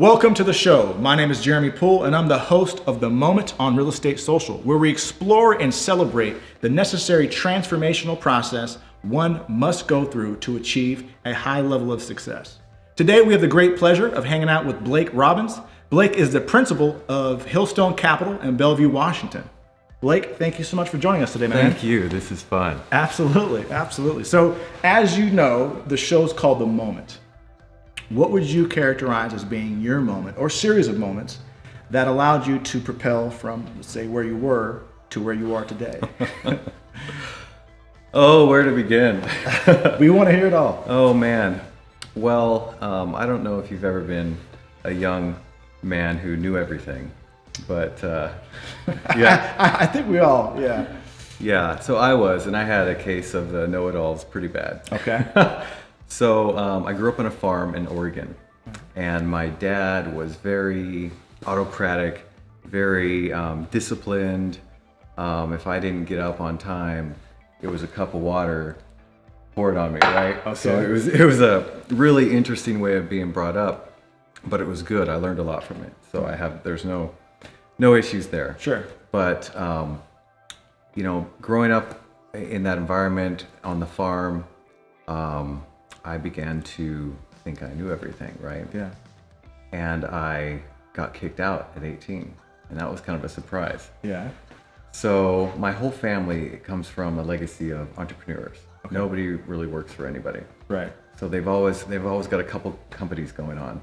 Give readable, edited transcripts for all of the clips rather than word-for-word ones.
Welcome to the show. My name is Jeremy Poole, and I'm the host of The Moment on Real Estate Social, where we explore and celebrate the necessary transformational process one must go through to achieve a high level of success. Today, we have the great pleasure of hanging out with Blake Robbins. Blake is the principal of Hillstone Capital in Bellevue, Washington. Blake, thank you so much for joining us today, man. Thank you. This is fun. Absolutely, absolutely. So, as you know, the show's called The Moment. What would you characterize as being your moment or series of moments that allowed you to propel from, let's say, where you were to where you are today? Oh, where to begin? We want to hear it all. Oh, man. Well, I don't know if you've ever been a young man who knew everything, but yeah. I think we all, yeah. Yeah, so I was, and I had a case of the know-it-alls pretty bad. Okay. So I grew up on a farm in Oregon, and my dad was very autocratic, very disciplined. If I didn't get up on time, it was a cup of water poured on me, right? Okay. So it was a really interesting way of being brought up, but it was good. I learned a lot from it. So there's no issues there. Sure. But growing up in that environment on the farm, I began to think I knew everything, right? Yeah. And I got kicked out at 18, and that was kind of a surprise. Yeah. So my whole family comes from a legacy of entrepreneurs. Okay. Nobody really works for anybody. Right. So they've always got a couple companies going on.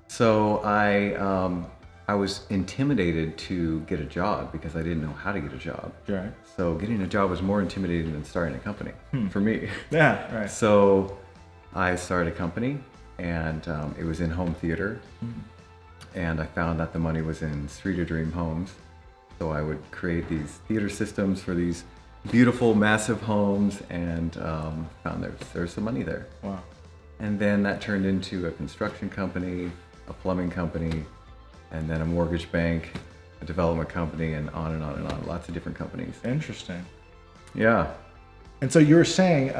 So I was intimidated to get a job because I didn't know how to get a job. Right. So getting a job was more intimidating than starting a company for me. Yeah, right. So I started a company, and it was in home theater. And I found that the money was in Street of Dream homes. So I would create these theater systems for these beautiful, massive homes, and found there's some money there. Wow. And then that turned into a construction company, a plumbing company, and then a mortgage bank, a development company, and on and on and on. Lots of different companies. Interesting. Yeah. And so you were saying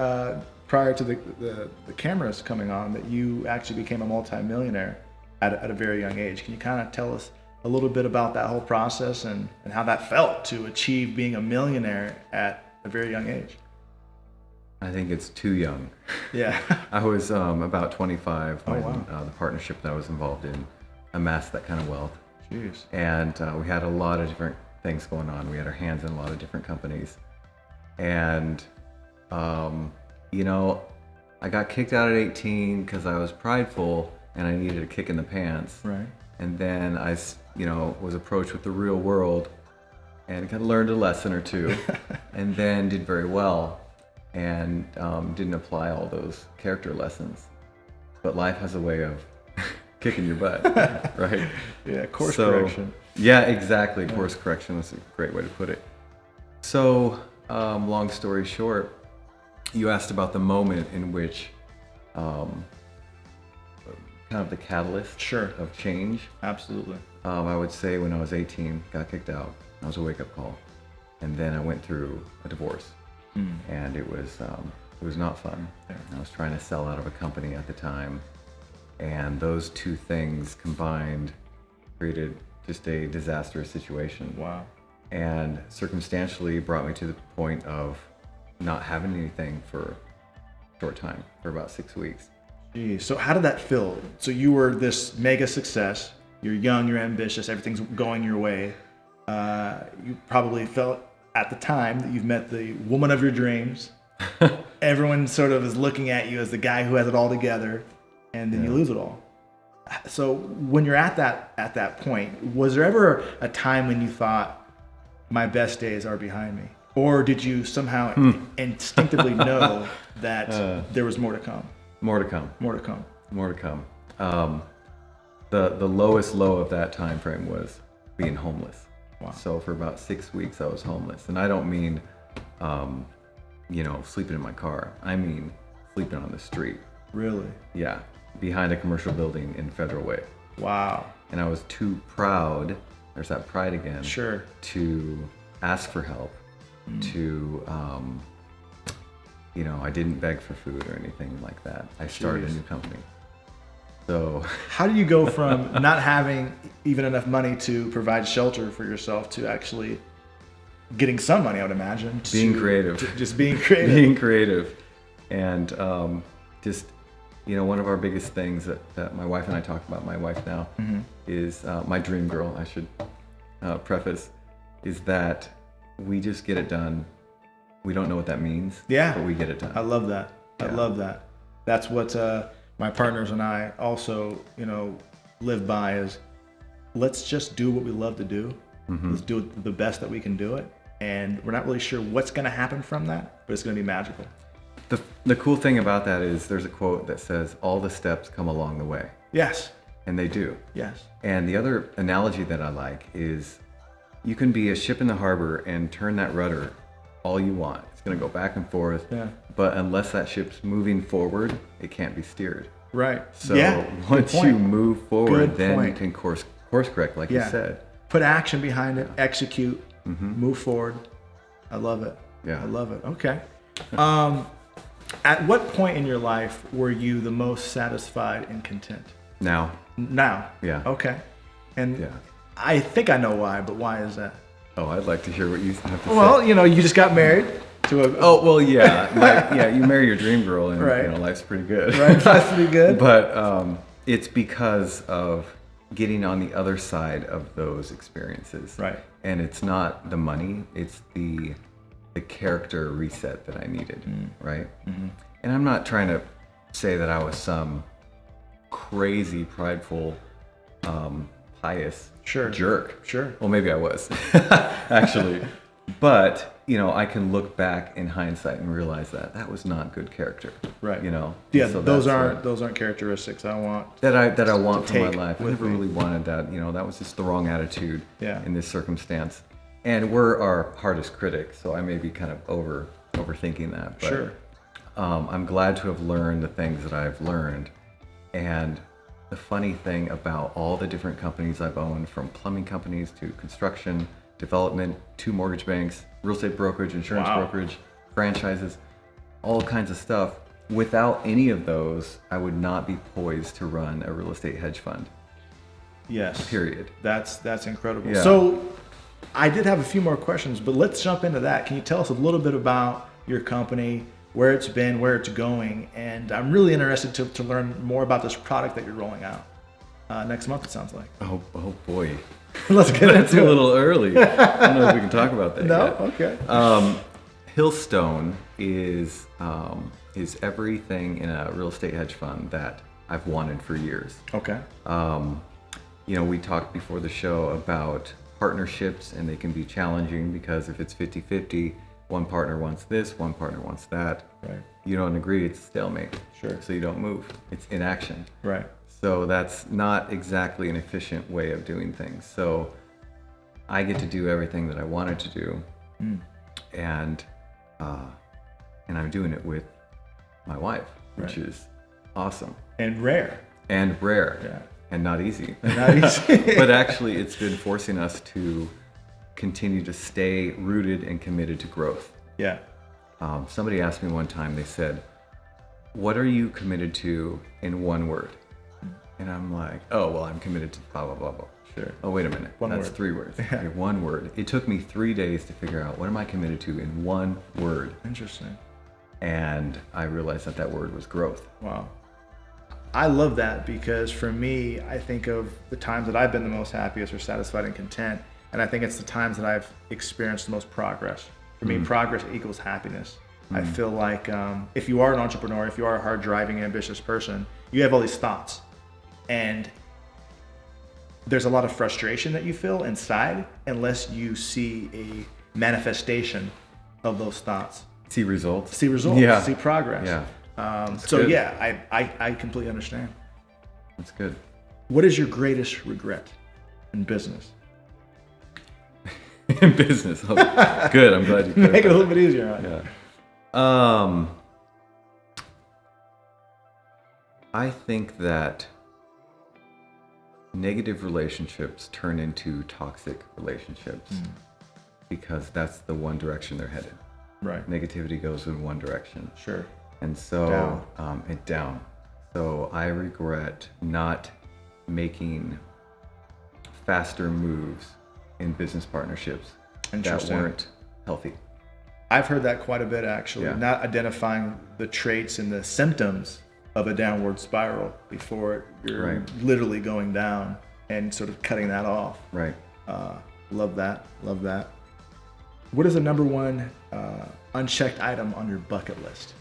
prior to the cameras coming on that you actually became a multi-millionaire at a very young age. Can you kind of tell us a little bit about that whole process and how that felt to achieve being a millionaire at a very young age? I think it's too young. Yeah. I was about 25 when wow. the partnership that I was involved in amassed that kind of wealth. Jeez. And we had a lot of different things going on. We had our hands in a lot of different companies. And, I got kicked out at 18 because I was prideful and I needed a kick in the pants. Right. And then I, was approached with the real world and kind of learned a lesson or two and then did very well and didn't apply all those character lessons. But life has a way of kicking your butt, right? Yeah, course correction. Yeah, exactly. Yeah. Course correction is a great way to put it. So, long story short, you asked about the moment in which kind of the catalyst Sure. of change. Absolutely. I would say when I was 18, got kicked out. That was a wake-up call. And then I went through a divorce. And it was not fun. Yeah. I was trying to sell out of a company at the time. And those two things combined created just a disastrous situation. Wow. And circumstantially brought me to the point of not having anything for a short time, for about 6 weeks. Geez. So how did that feel? So you were this mega success. You're young, you're ambitious, everything's going your way. You probably felt at the time that you've met the woman of your dreams. Everyone sort of is looking at you as the guy who has it all together. And then you lose it all. So when you're at that point, was there ever a time when you thought, my best days are behind me? Or did you somehow instinctively know that there was more to come? More to come. More to come. More to come. The lowest low of that time frame was being homeless. Wow. So for about 6 weeks I was homeless. And I don't mean, sleeping in my car. I mean sleeping on the street. Really? Yeah. Behind a commercial building in Federal Way. Wow. And I was too proud, there's that pride again, sure, to ask for help, to, I didn't beg for food or anything like that. I started a new company. So how do you go from not having even enough money to provide shelter for yourself to actually getting some money, I would imagine? Being creative. Just being creative. Being creative. And just, one of our biggest things that my wife and I talk about, my wife now, is my dream girl, I should preface, is that we just get it done. We don't know what that means, but we get it done. I love that. I love that. That's what my partners and I also, live by is let's just do what we love to do. Let's do it the best that we can do it. And we're not really sure what's going to happen from that, but it's going to be magical. The cool thing about that is there's a quote that says, all the steps come along the way. Yes. And they do. Yes. And the other analogy that I like is you can be a ship in the harbor and turn that rudder all you want. It's going to go back and forth. Yeah. But unless that ship's moving forward, it can't be steered. Right. So once you move forward, then you can course correct, like you said. Put action behind it, execute, move forward. I love it. Yeah. I love it. Okay. At what point in your life were you the most satisfied and content? Now. Yeah. Okay. And I think I know why, but why is that? Oh, I'd like to hear what you have to say. Well, you just got married to a... Oh, well, yeah. You marry your dream girl and life's pretty good. Right, life's pretty good. But it's because of getting on the other side of those experiences. Right. And it's not the money, it's the character reset that I needed, right? And I'm not trying to say that I was some crazy, prideful, pious jerk. Sure. Well, maybe I was, actually. But, I can look back in hindsight and realize that was not good character. Right. Yeah, so those aren't characteristics I want. That I want for my life. I never me. really wanted that. That was just the wrong attitude in this circumstance. And we're our hardest critic, so I may be kind of overthinking that. But, sure. I'm glad to have learned the things that I've learned. And the funny thing about all the different companies I've owned, from plumbing companies to construction, development, to mortgage banks, real estate brokerage, insurance brokerage, franchises, all kinds of stuff. Without any of those, I would not be poised to run a real estate hedge fund. Yes. Period. That's incredible. Yeah. So I did have a few more questions, but let's jump into that. Can you tell us a little bit about your company, where it's been, where it's going? And I'm really interested to learn more about this product that you're rolling out next month, it sounds like. Oh boy. Let's get That's into a it. little early. I don't know if we can talk about that No? yet. Okay. Hillstone is everything in a real estate hedge fund that I've wanted for years. Okay. We talked before the show about partnerships, and they can be challenging because if it's 50-50, one partner wants this, one partner wants that. Right. You don't agree, it's stalemate. Sure. So you don't move. It's inaction. Right. So that's not exactly an efficient way of doing things. So I get to do everything that I wanted to do, and I'm doing it with my wife, which is awesome. And rare. Yeah. And not easy. Not easy. But actually, it's been forcing us to continue to stay rooted and committed to growth. Yeah. Somebody asked me one time, they said, "What are you committed to in one word?" And I'm like, "Oh, well, I'm committed to blah, blah, blah, blah." Sure. Oh, wait a minute. That's word. 3 words. Yeah. Okay, 1 word. It took me 3 days to figure out what am I committed to in 1 word. Interesting. And I realized that word was growth. Wow. I love that, because for me, I think of the times that I've been the most happiest or satisfied and content, and I think it's the times that I've experienced the most progress. For me, progress equals happiness. I feel like if you are an entrepreneur, if you are a hard driving, ambitious person, you have all these thoughts, and there's a lot of frustration that you feel inside unless you see a manifestation of those thoughts. See results. Yeah. See progress. Yeah. Good. Yeah, I completely understand. That's good. What is your greatest regret in business? In business. Oh, good. I'm glad you could. Make it a little bit easier on you. Yeah. I think that negative relationships turn into toxic relationships because that's the one direction they're headed. Right. Negativity goes in one direction. Sure. And so down. So I regret not making faster moves in business partnerships that Interesting. weren't healthy. I've heard that quite a bit, actually. Yeah. Not identifying the traits and the symptoms of a downward spiral before you're Right. literally going down, and sort of cutting that off. Right. Love that. Love that. What is the number one unchecked item on your bucket list?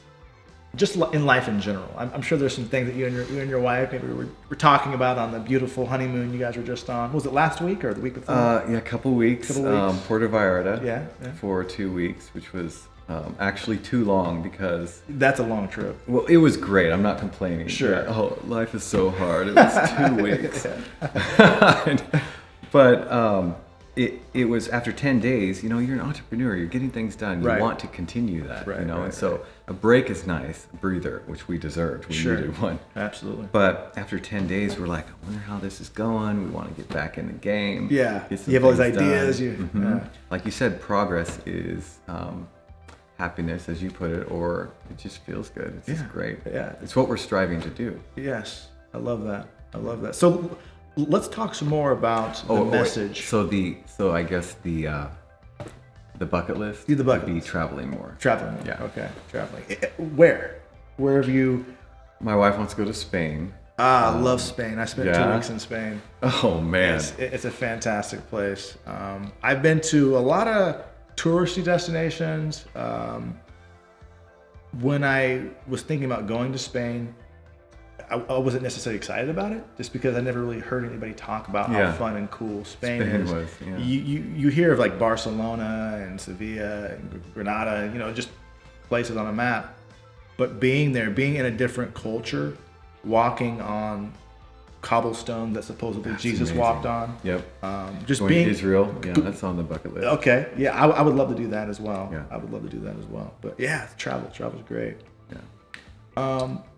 Just in life in general. I'm sure there's some things that you and your wife maybe were talking about on the beautiful honeymoon you guys were just on. Was it last week or the week before? Yeah, a couple weeks. Puerto Vallarta. Yeah. For 2 weeks, which was actually too long because. That's a long trip. Well, it was great. I'm not complaining. Sure. Yeah. Oh, life is so hard. It was 2 weeks. But it was after 10 days, you're an entrepreneur, you're getting things done. You Right. want to continue that, Right, and right, so a break is nice, a breather, which we deserved. We Sure. needed one. Absolutely. But after 10 days, we're like, I wonder how this is going. We want to get back in the game. Yeah. Get some You have all these things done. ideas. Mhm. Like you said, progress is happiness, as you put it, or it just feels good. It's just great. Yeah. It's what we're striving to do. Yes. I love that. I love that. So let's talk some more about the wait. message. So I guess the bucket list. The bucket would be list. traveling more. Traveling. More. Yeah. Okay. Traveling. Where have you? My wife wants to go to Spain. I love Spain. I spent 2 yeah? weeks in Spain. Oh man. It's a fantastic place. I've been to a lot of touristy destinations. When I was thinking about going to Spain, I wasn't necessarily excited about it, just because I never really heard anybody talk about how Yeah. fun and cool Spain Spain is. was, yeah. You hear of like Barcelona and Sevilla and Granada, just places on a map. But being there, being in a different culture, walking on cobblestone that supposedly That's Jesus amazing. walked on. Yep. Just Going being to Israel. Yeah, that's on the bucket list. okay. Yeah, I would love to do that as well. Yeah. I would love to do that as well. But yeah, travel's great. Yeah.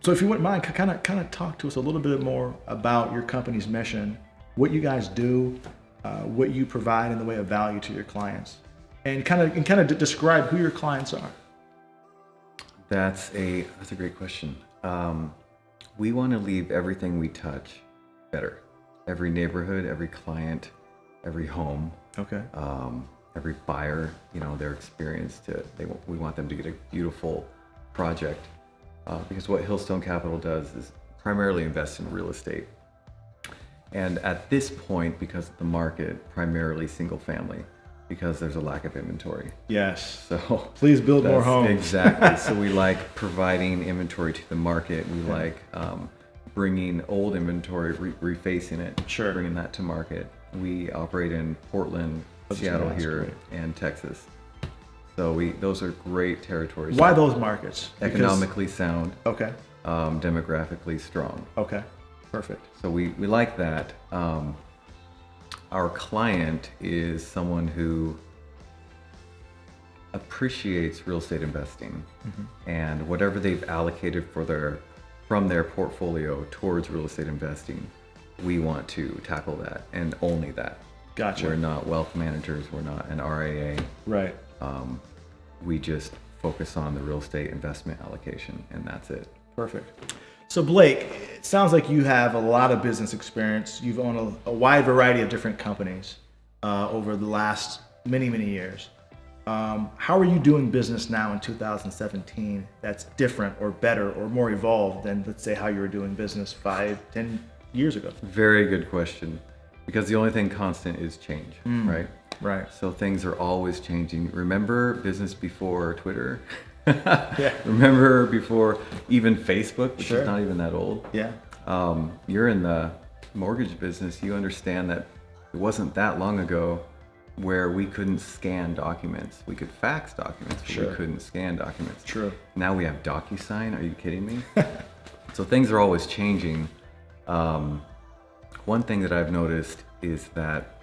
So if you wouldn't mind, kind of talk to us a little bit more about your company's mission, what you guys do, what you provide in the way of value to your clients, and kind of describe who your clients are. That's a great question. We want to leave everything we touch better. Every neighborhood, every client, every home, Okay. every buyer, their experience we want them to get a beautiful project. Because what Hillstone Capital does is primarily invest in real estate. And at this point, because of the market, primarily single family, because there's a lack of inventory. Yes. So Please build more homes. Exactly. So we like providing inventory to the market. We like bringing old inventory, refacing it, Sure. bringing that to market. We operate in Portland, Seattle that's here, great. and Texas. So those are great territories. Why those markets? Because- Economically sound, Okay. demographically strong. Okay. Perfect. So we like that. Our client is someone who appreciates real estate investing, and whatever they've allocated from their portfolio towards real estate investing, we want to tackle that, and only that. Gotcha. We're not wealth managers. We're not an RIA. Right. We just focus on the real estate investment allocation, and that's it. Perfect. So Blake, it sounds like you have a lot of business experience. You've owned a wide variety of different companies over the last many, many years. How are you doing business now in 2017 that's different or better or more evolved than, let's say, how you were doing business 5-10 years ago? Very good question, because the only thing constant is change, right? Right. So things are always changing. Remember business before Twitter? Yeah. Remember before even Facebook, which Sure. is not even that old? Yeah. You're in the mortgage business. You understand that it wasn't that long ago where we couldn't scan documents. We could fax documents, but Sure. we couldn't scan documents. True. Now we have DocuSign. Are you kidding me? So things are always changing. One thing that I've noticed is that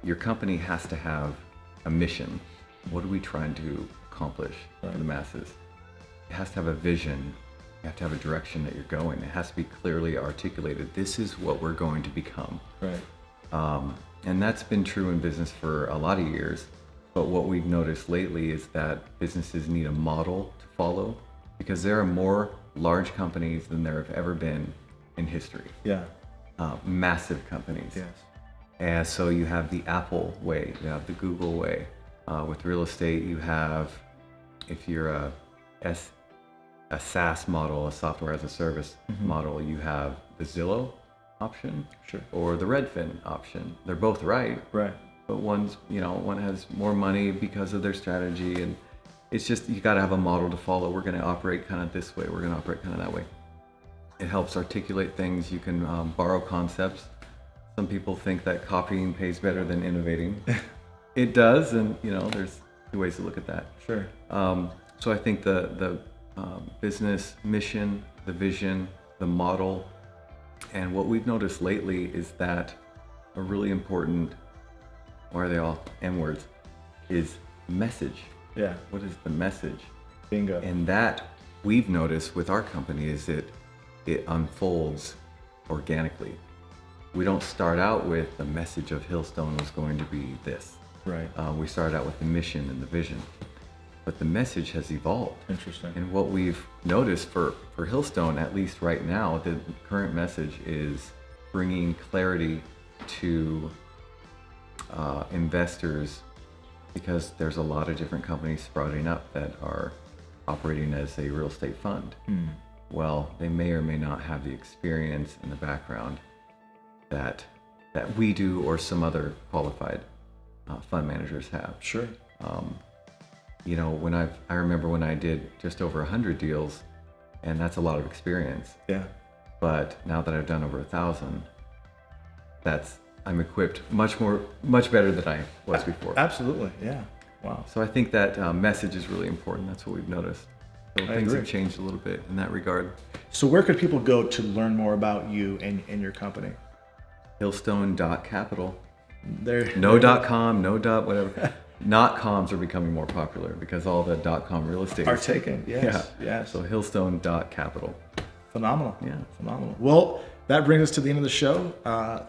your company has to have a mission. What are we trying to accomplish for the masses? It has to have a vision. You have to have a direction that you're going. It has to be clearly articulated. This is what we're going to become. Right. And that's been true in business for a lot of years. But what we've noticed lately is that businesses need a model to follow, because there are more large companies than there have ever been in history. Yeah. Massive companies. Yes. And so you have the Apple way, you have the Google way. With real estate, you have, if you're a SaaS model, a software as a service model, you have the Zillow option, Sure. or the Redfin option. They're both right, Right. but one has more money because of their strategy, and it's just, you got to have a model to follow. We're going to operate kind of this way. We're going to operate kind of that way. It helps articulate things. You can borrow concepts. Some people think that copying pays better than innovating. It does, and there's two ways to look at that. Sure. So I think the business mission, the vision, the model, and what we've noticed lately is that a really important, why are they all M words, is message. Yeah. What is the message? Bingo. And that we've noticed with our company is it unfolds organically. We don't start out with the message of Hillstone was going to be this. Right. We started out with the mission and the vision, but the message has evolved. Interesting. And what we've noticed for Hillstone, at least right now, the current message is bringing clarity to investors, because there's a lot of different companies sprouting up that are operating as a real estate fund. Well, they may or may not have the experience and the background that we do, or some other qualified fund managers have. Sure. I remember when I did just over 100 deals, and that's a lot of experience. Yeah. But now that I've done over 1,000, I'm equipped much better than I was before. Absolutely. Yeah. Wow. So I think that message is really important. That's what we've noticed. So things agree. have changed a little bit in that regard. So where could people go to learn more about you and your company? Hillstone.capital. There. No .com, no whatever. .coms are becoming more popular because all the .com real estate Are is taken. Yes. Yeah. Yes. So Hillstone.capital. Phenomenal. Yeah. Phenomenal. Well, that brings us to the end of the show.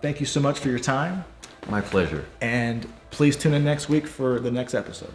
Thank you so much for your time. My pleasure. And please tune in next week for the next episode.